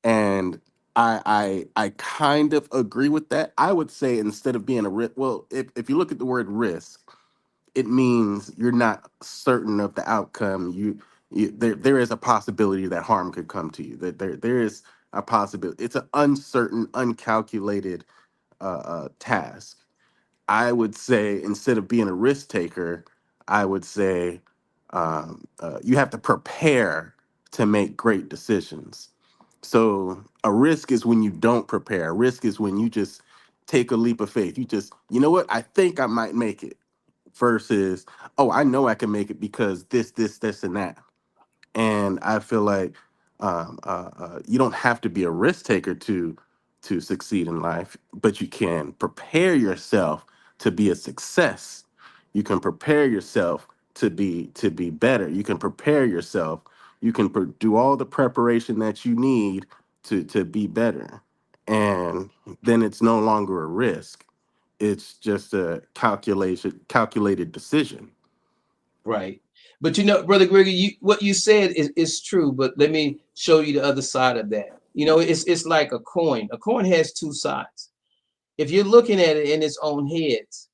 and I kind of agree with that. I would say instead of being a risk, well, if you look at the word risk, it means you're not certain of the outcome. There is a possibility that harm could come to you. That there is a possibility. It's an uncertain, uncalculated task. I would say instead of being a risk taker, I would say you have to prepare to make great decisions. So a risk is when you don't prepare. A risk is when you just take a leap of faith. You just, you know what? I think I might make it. Versus, oh, I know I can make it because this, and that. And I feel like you don't have to be a risk taker to succeed in life, but you can prepare yourself to be a success. You can prepare yourself to be better. You can prepare yourself. You can do all the preparation that you need to be better, and then it's no longer a risk. It's just a calculated decision. Right. But you know, Brother Gregory, what you said is true, but let me show you the other side of that. You know, it's like a coin. A coin has two sides. If you're looking at it in its own heads,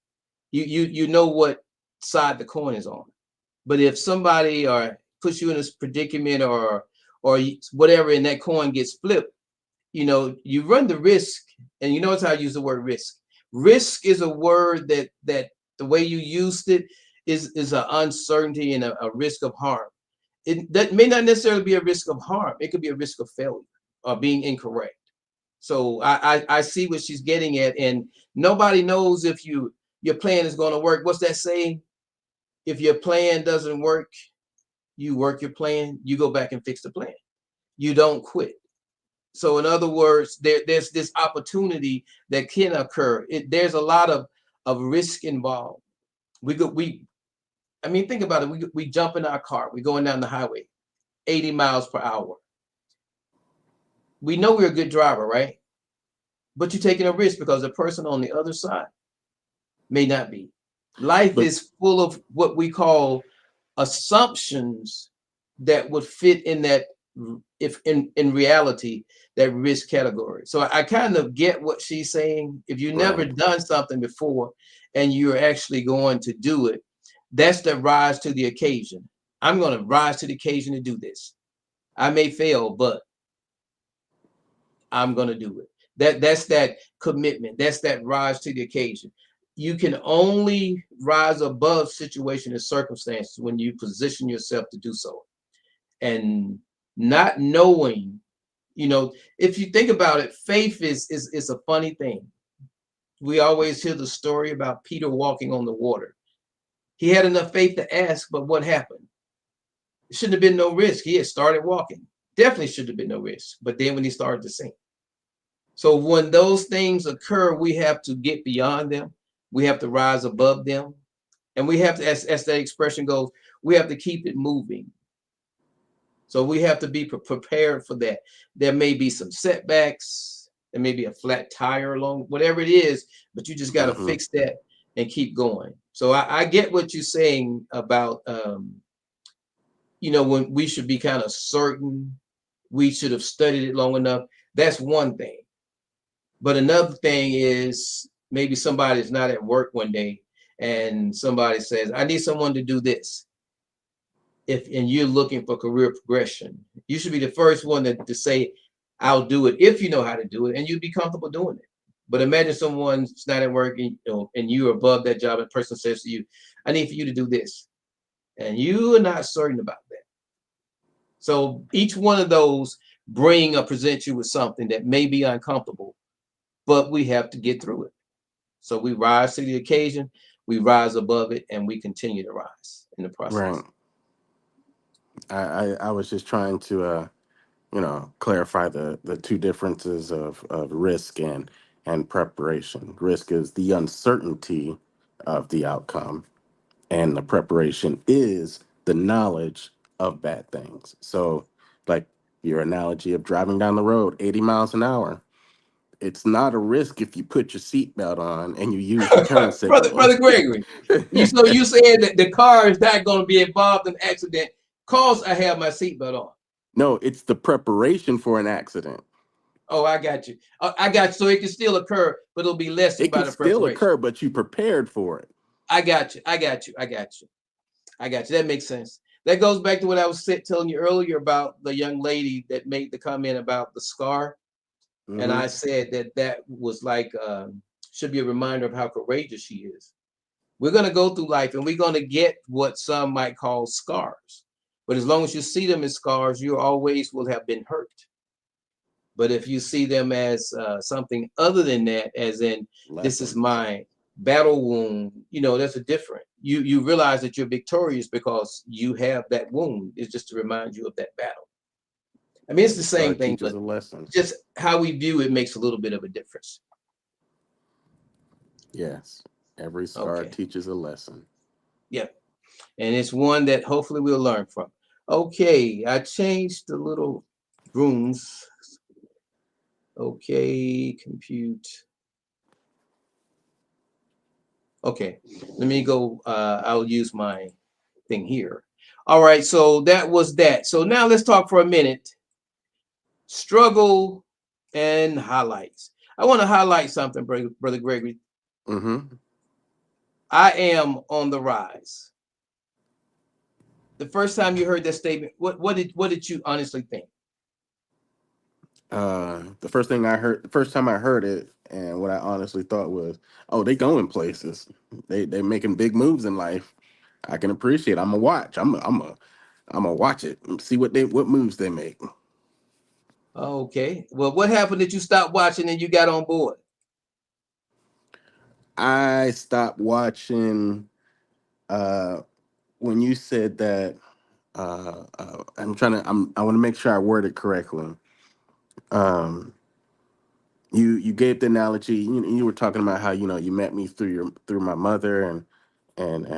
you know what side the coin is on. But if somebody or puts you in this predicament or whatever, and that coin gets flipped, you know, you run the risk. And you notice how I use the word risk. Risk is a word that the way you used it is an uncertainty and a risk of harm. That may not necessarily be a risk of harm. It could be a risk of failure or being incorrect. So I see what she's getting at, and nobody knows if your plan is going to work. What's that saying? If your plan doesn't work, you work your plan, you go back and fix the plan. You don't quit. So in other words, there's this opportunity that can occur. There's a lot of risk involved. I mean, think about it. We jump in our car, we're going down the highway, 80 miles per hour. We know we're a good driver, right? But you're taking a risk because the person on the other side may not be. Life But is full of what we call assumptions that would fit in that, if in reality, that risk category. So I kind of get what she's saying. If you've never right, done something before and you're actually going to do it, that's the rise to the occasion. I'm going to rise to the occasion to do this. I may fail, but I'm going to do it. That's that commitment. That's that rise to the occasion. You can only rise above situation and circumstances when you position yourself to do so. And not knowing, if you think about it, faith is a funny thing. We always hear the story about Peter walking on the water. He had enough faith to ask, but what happened? It shouldn't have been no risk. He had started walking. Definitely should have been no risk. But then when he started to sink. So when those things occur, we have to get beyond them. We have to rise above them. And we have to, as that expression goes, we have to keep it moving. So we have to be prepared for that. There may be some setbacks. There may be a flat tire along, whatever it is, but you just got to hmm fix that and keep going. So I get what you're saying about, when we should be kind of certain, we should have studied it long enough. That's one thing. But another thing is maybe somebody's not at work one day and somebody says, I need someone to do this. And you're looking for career progression, you should be the first one to say, I'll do it if you know how to do it and you'd be comfortable doing it. But imagine someone's not at work and you're above that job and the person says to you, I need for you to do this. And you are not certain about that. So each one of those bring or present you with something that may be uncomfortable, but we have to get through it. So we rise to the occasion, we rise above it, and we continue to rise in the right. process. I was just trying to clarify the two differences of risk and preparation. Risk is the uncertainty of the outcome, and the preparation is the knowledge of bad things. So, like your analogy of driving down the road 80 miles an hour, it's not a risk if you put your seatbelt on and you use your turn signal. Brother Gregory, you said that the car is not going to be involved in an accident cause I have my seatbelt on. No, it's the preparation for an accident. Oh, I got you. I got you. So it can still occur, but it'll be lessened It by can the still preparation. occur, but you prepared for it. I got you. I got you. I got you. I got you. That makes sense. That goes back to what I was telling you earlier about the young lady that made the comment about the scar. And Hmm I said that was like, should be a reminder of how courageous she is. We're going to go through life and we're going to get what some might call scars. But as long as you see them as scars, you always will have been hurt. But if you see them as something other than that, as in, this is Lessons. my battle wound, that's a different. You realize that you're victorious because you have that wound. It's just to remind you of that battle. I mean, it's the Every scar same thing, teaches but a lesson. just how we view it makes a little bit of a difference. Yes. Every scar Okay. teaches a lesson. Yep. And it's one that hopefully we'll learn from. Okay. I changed the little rooms. Okay. Compute. Okay. Let me go. I'll use my thing here. All right. So that was that. So now let's talk for a minute. Struggle and highlights. I want to highlight something, Brother Gregory. Hmm I am on the rise. The first time you heard that statement, what did you honestly think? the first time I heard it, and what I honestly thought was, oh, they going places. They making big moves in life. I can appreciate. I'm a watch. I'm a watch it and see what moves they make. Okay. Well, what happened that you stopped watching and you got on board? I stopped watching uh when you said that. I want to make sure I word it correctly. Um, you gave the analogy. You were talking about how you met me through my mother, and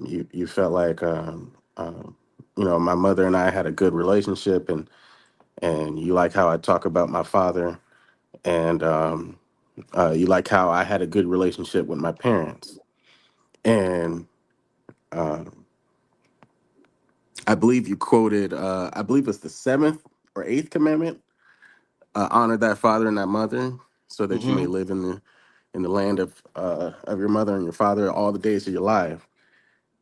you felt like my mother and I had a good relationship, and you like how I talk about my father, and You like how I had a good relationship with my parents, and uh, I believe you quoted. I believe it's the seventh or eighth commandment. Honor that father and that mother, so that you may Mm-hmm. live in the land of your mother and your father all the days of your life.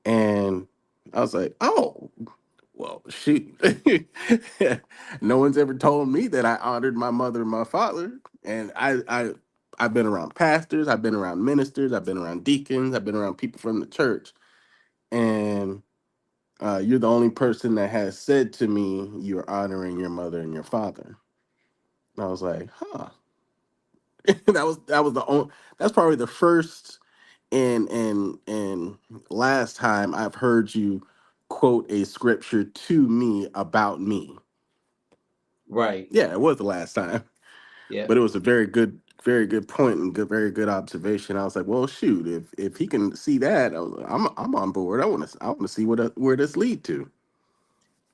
And I was like, oh, well, shoot. No one's ever told me that I honored my mother and my father. And I've been around pastors, I've been around ministers, I've been around deacons, I've been around people from the church. And you're the only person that has said to me, you're honoring your mother and your father. And I was like, huh. That was the only, that's probably the first and last time I've heard you quote a scripture to me about me. Right. Yeah, it was the last time, Yeah. but it was a very good point and very good observation. I was like, well, shoot, if he can see that, I'm on board. I want to see where this lead to.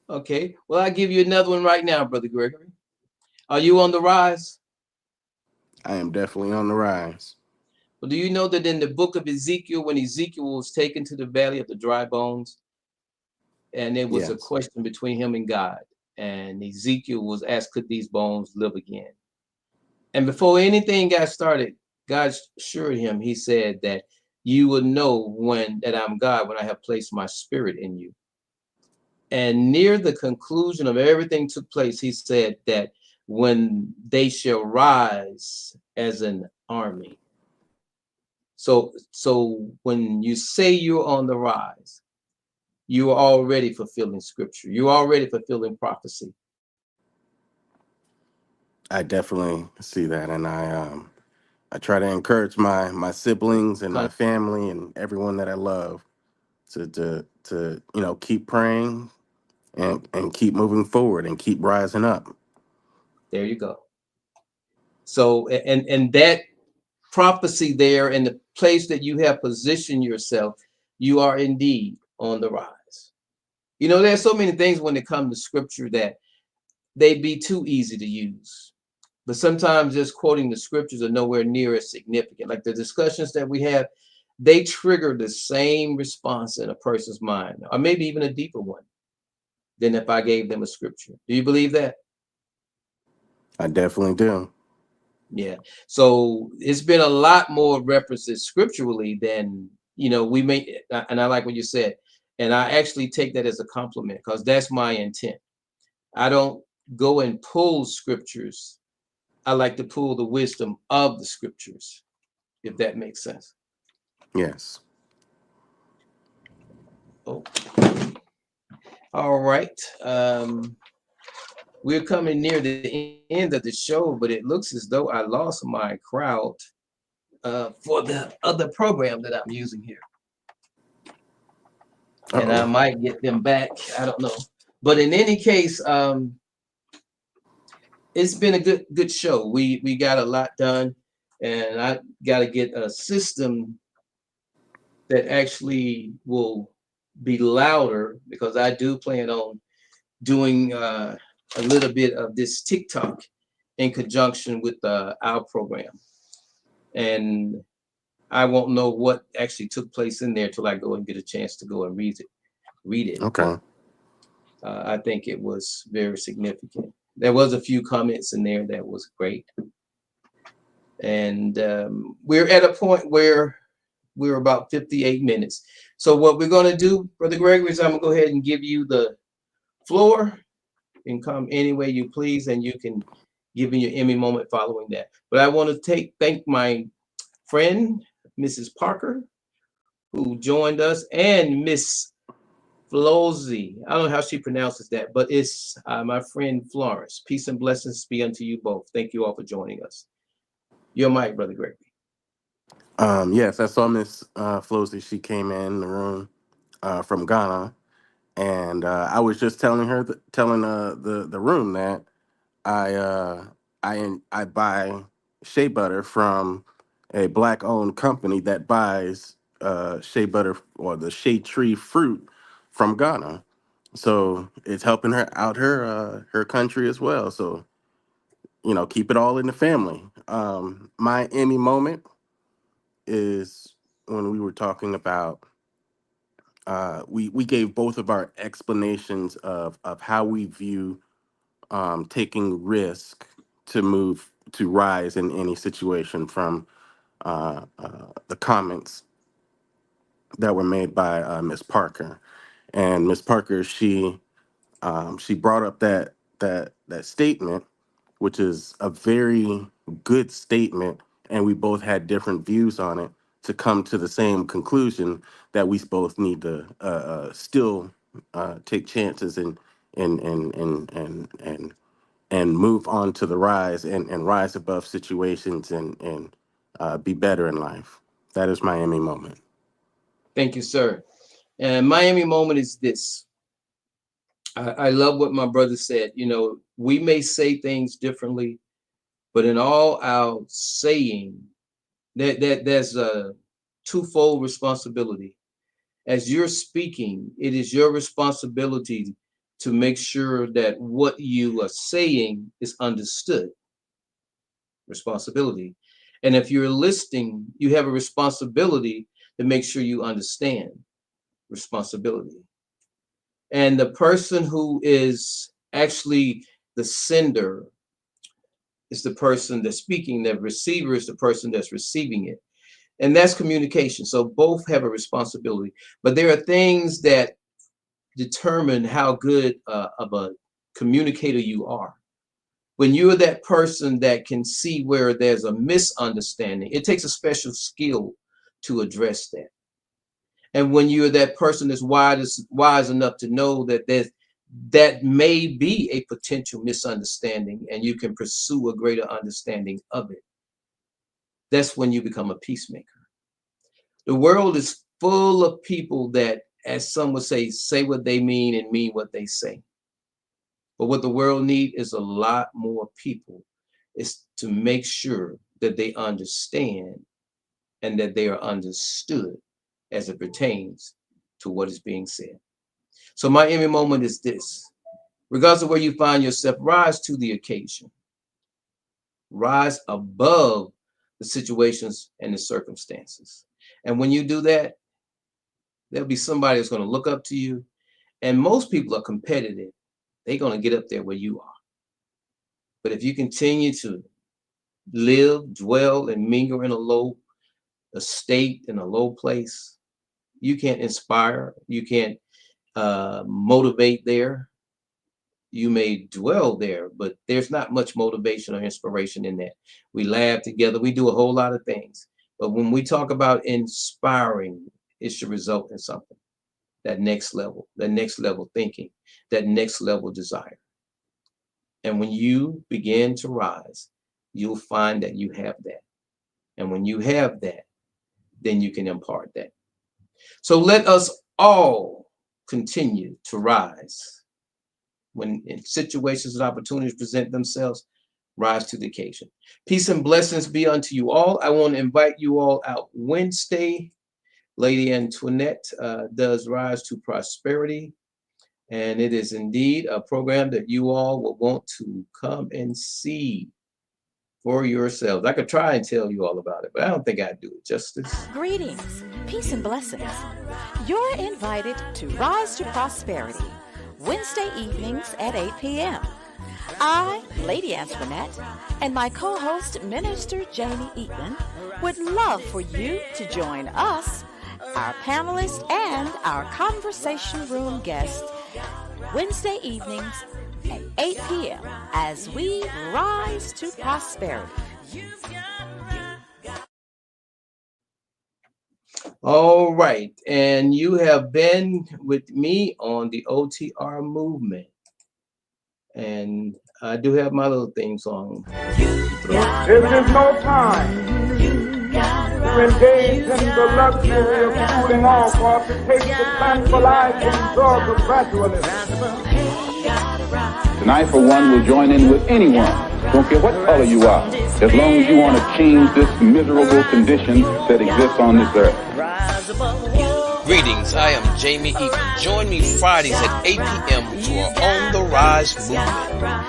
Okay. Well, I'll give you another one right now, Brother Gregory. Are you on the rise? I am definitely on the rise. Well, do you know that in the book of Ezekiel, when Ezekiel was taken to the valley of the dry bones, and there was a Yes, question between him and God, and Ezekiel was asked, could these bones live again? And before anything got started, God assured him, he said that you will know when that I'm God when I have placed my spirit in you. And near the conclusion of everything took place, he said that when they shall rise as an army. So when you say you're on the rise, you are already fulfilling scripture. You're already fulfilling prophecy. I definitely see that, and I try to encourage my siblings and my family and everyone that I love to keep praying and keep moving forward and keep rising up. There you go. So and that prophecy there in the place that you have positioned yourself, you are indeed on the rise. You know, there's so many things when it comes to scripture that they be too easy to use. But sometimes just quoting the scriptures are nowhere near as significant. Like the discussions that we have, they trigger the same response in a person's mind, or maybe even a deeper one than if I gave them a scripture. Do you believe that? I definitely do. Yeah. So it's been a lot more references scripturally than, we may, and I like what you said. And I actually take that as a compliment because that's my intent. I don't go and pull scriptures. I like to pull the wisdom of the scriptures, if that makes sense. Yes. Oh, all right. We're coming near the end of the show, but it looks as though I lost my crowd for the other program that I'm using here. And I Uh-oh. might get them back. I don't know. But in any case, it's been a good show. We got a lot done, and I got to get a system that actually will be louder because I do plan on doing a little bit of this TikTok in conjunction with our program, and I won't know what actually took place in there till I go and get a chance to go and read it. But Okay. I think it was very significant. There was a few comments in there that was great, and we're at a point where we're about 58 minutes. So what we're going to do, Brother Gregory, is I'm going to go ahead and give you the floor and come any way you please, and you can give me your Emmy moment following that. But I want to thank my friend, Mrs. Parker, who joined us, and Miss Flozy. I don't know how she pronounces that, but it's my friend Florence. Peace and blessings be unto you both. Thank you all for joining us. Your mic, Brother Gregory. Yes, I saw Miss Flozy. She came in the room from Ghana, and I was just telling her, telling the room that I I buy shea butter from a black owned company that buys shea butter or the shea tree fruit from Ghana. So it's helping her out her country as well. So keep it all in the family. my Emmy moment is when we were talking about we gave both of our explanations of how we view taking risk to move to rise in any situation from the comments that were made by Miss Parker. And Miss Parker, she brought up that statement, which is a very good statement, and we both had different views on it to come to the same conclusion that we both need to still take chances and move on to the rise and rise above situations and be better in life. That is my Emmy moment. Thank you, sir. And Miami moment is this. I love what my brother said. You know, we may say things differently, but in all our saying, there's a twofold responsibility. As you're speaking, it is your responsibility to make sure that what you are saying is understood. Responsibility. And if you're listening, you have a responsibility to make sure you understand. Responsibility. And the person who is actually the sender is the person that's speaking. The receiver is the person that's receiving it. And that's communication. So both have a responsibility. But there are things that determine how good of a communicator you are. When you're that person that can see where there's a misunderstanding, it takes a special skill to address that. And when you're that person that's wise enough to know that that may be a potential misunderstanding and you can pursue a greater understanding of it, that's when you become a peacemaker. The world is full of people that, as some would say what they mean and mean what they say. But what the world needs is a lot more people is to make sure that they understand and that they are understood as it pertains to what is being said. So my Emmy moment is this. Regardless of where you find yourself, rise to the occasion. Rise above the situations and the circumstances. And when you do that, there'll be somebody that's going to look up to you. And most people are competitive. They're going to get up there where you are. But if you continue to live, dwell, and mingle in a low state, in a low place, you can't inspire, you can't motivate there. You may dwell there, but there's not much motivation or inspiration in that. We laugh together, we do a whole lot of things. But when we talk about inspiring, it should result in something. That next level thinking, that next level desire. And when you begin to rise, you'll find that you have that. And when you have that, then you can impart that. So let us all continue to rise. When in situations and opportunities present themselves, rise to the occasion. Peace and blessings be unto you all. I want to invite you all out Wednesday. Lady Antoinette does Rise to Prosperity. And it is indeed a program that you all will want to come and see for yourselves. I could try and tell you all about it, but I don't think I'd do it justice. Greetings, peace and blessings. You're invited to Rise to Prosperity, Wednesday evenings at 8 p.m. I, Lady Antoinette, and my co-host, Minister Jamie Eatman, would love for you to join us, our panelists, and our conversation room guests Wednesday evenings at 8 p.m. as we rise to prosperity. All right, and you have been with me on the OTR movement, and I do have my little theme song. This is no time to engage in the luxury of cooling off or to take the tranquilizing drug of gradualism. And I, for one, will join in with anyone. Don't care what color you are, as long as you want to change this miserable condition that exists on this earth. Greetings, I am Jamie Eaton. Join me Fridays at 8 p.m. for our On the Rise movement.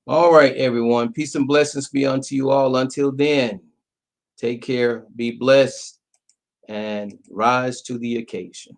All right, everyone. Peace and blessings be unto you all. Until then, take care, be blessed, and rise to the occasion.